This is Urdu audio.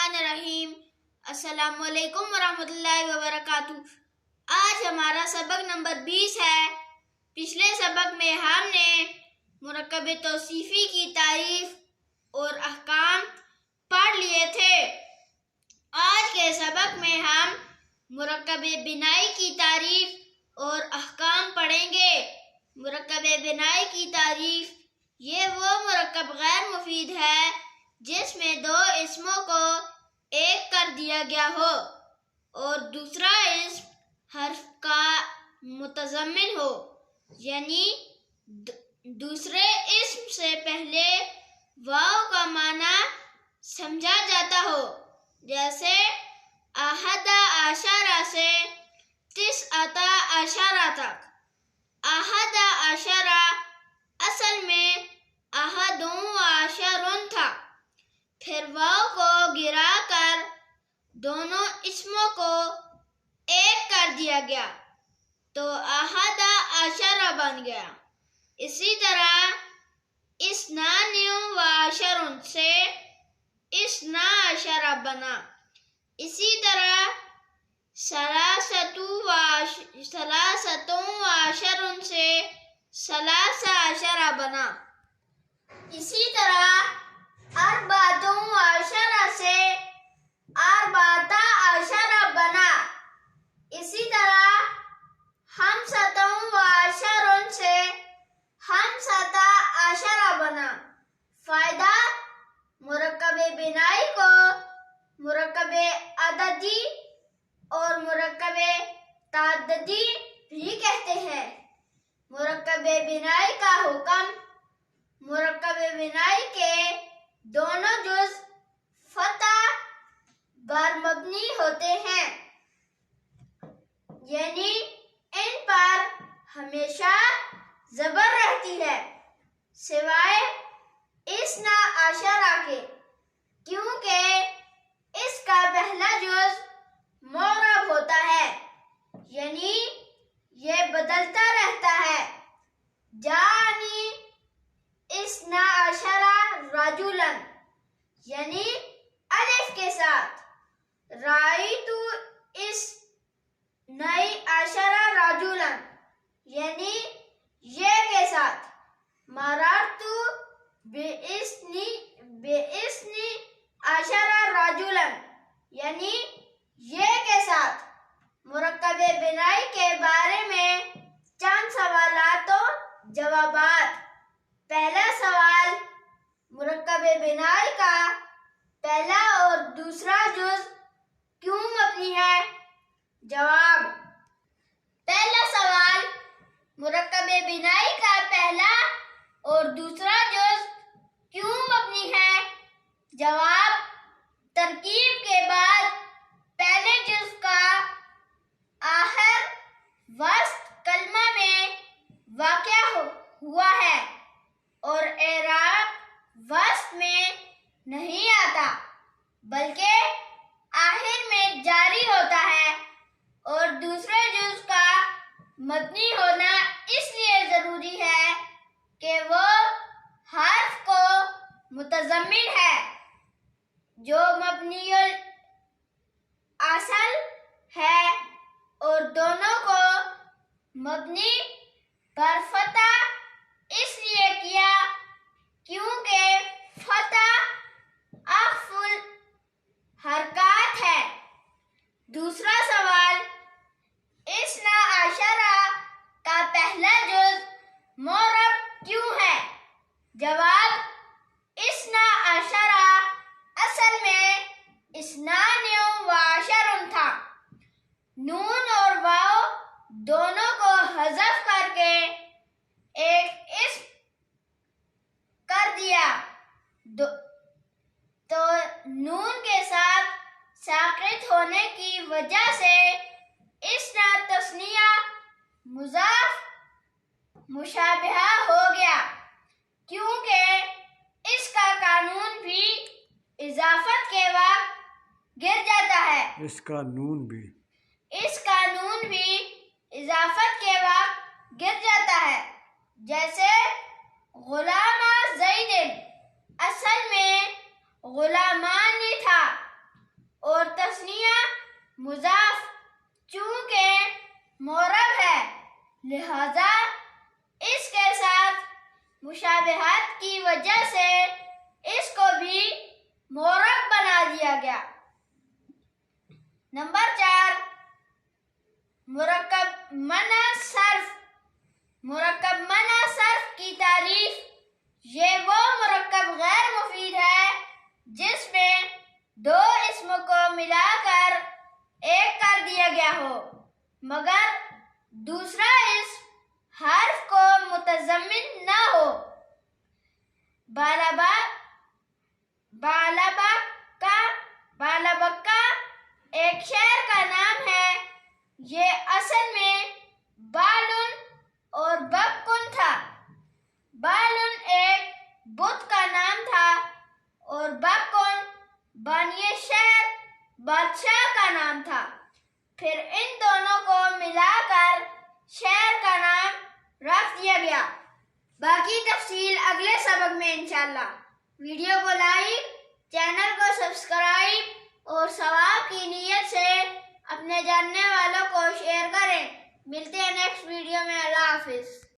الرحمن الرحیم۔ السلام علیکم ورحمۃ اللہ وبرکاتہ۔ آج ہمارا سبق نمبر 20 ہے۔ پچھلے سبق میں ہم نے مرکب توصیفی کی تعریف اور احکام پڑھ لیے تھے۔ آج کے سبق میں ہم مرکب بنائی کی تعریف اور احکام پڑھیں گے۔ مرکب بنائی کی تعریف: یہ وہ مرکب غیر مفید ہے جس میں دو اسموں کو ایک کر دیا گیا ہو اور دوسرا اسم حرف کا متضمن ہو، یعنی دوسرے اسم سے پہلے واو کا معنی سمجھا جاتا ہو، جیسے احد عشرہ سے تسعۃ عشرہ تک۔ احد عشرہ اصل میں احد عشر تھا، پھر واو کو گرا کر دونوں اسموں کو ایک کر دیا گیا تو احد عشرہ بن گیا۔ اسی طرح اثنان و عشر سے اثنا عشرہ بنا۔ اسی طرح ثلاثۃ و عشر سے ثلاث عشرہ بنا۔ اسی طرح اربعۃ و عشرہ سے اربعۃ عشرہ بنا۔ اسی طرح خمسۃ و عشر سے خمسۃ عشرہ بنا۔ فائدہ: مرکب بنائی کو مرکب عددی اور مرکب تعددی بھی کہتے ہیں۔ مرکب بنائی کا حکم: مرکب بنائی کے دونوں جز فتح پر مبنی ہوتے ہیں، یعنی ان پر ہمیشہ زبر رہتی ہے، سوائے اثنا عشرہ کے، کیونکہ اس کا پہلا جز معرب ہوتا ہے، یعنی یہ بدلتا رہتا ہے۔ جاءنی اثنا عشرہ رجلا، یعنی الف کے ساتھ۔ رأیت اثنی عشرہ رجلا، یعنی یہ کے ساتھ۔ مررت باثنی عشرہ رجلا، یعنی یہ کے ساتھ۔ مرکب بنائی کے بارے میں چند سوالات و جوابات۔ پہلا سوال: مرکب بنائی کا پہلا اور دوسرا جز کیوں مبنی ہے؟ جواب: پہلا سوال: مرکب بنائی کا پہلا اور دوسرا جز کیوں مبنی ہے؟ جواب: ترکیب کے بعد پہلے جز کا آخر وسط کلمہ میں واقع ہوا ہے اور اعراب وسط میں نہیں آتا، بلکہ آخر میں جاری ہوتا ہے، اور دوسرے جز کا مبنی ہونا اس لیے ضروری ہے کہ وہ حرف کو متضمن ہے جو مبنی الاصل ہے، اور دونوں کو مبنی پر فتح اس لیے کیا کیونکہ فتح اخف الحرکات ہے۔ دوسرا سوال: اثنا عشرہ کا پہلا جز معرب کیوں ہے؟ جواب: اثنا عشرہ اصل میں اثنان و عشر تھا، نون اور واو دونوں کو حذف کر کے ایک اسم کر دیا تو نون کے ساتھ ساکت ہونے کی وجہ سے اثنا تثنیہ مضاف مشابہہ ہو گیا، کیونکہ اس کا قانون بھی اضافت کے وقت گر جاتا ہے۔ اس کا نون بھی اضافت کے وقت گر جاتا ہے، جیسے غلام زید اصل میں غلامان تھا، لہذا اس کے ساتھ مشابہت کی وجہ سے اس کو بھی مورب بنا دیا گیا۔ نمبر 4، مرکب منع صرف۔ مرکب منع صرف کی تعریف: یہ وہ مرکب غیر مفید ہے جس میں دو اسم کو ملا کر ایک کر دیا گیا ہو مگر دوسرا اسم حرف کو متضمن نہ ہو۔ بالابکہ ایک شہر کا نام ہے۔ یہ اصل میں بالن اور بکن تھا۔ بالن ایک بت کا نام تھا اور بکن بانی شہر بادشاہ کا نام تھا۔ پھر ان دونوں کو ملا کر شہر کا نام رکھ دیا گیا۔ باقی تفصیل اگلے سبق میں انشاءاللہ۔ ویڈیو کو لائک، چینل کو سبسکرائب اور ثواب کی نیت سے اپنے جاننے والوں کو شیئر کریں۔ ملتے ہیں نیکسٹ ویڈیو میں۔ اللہ حافظ۔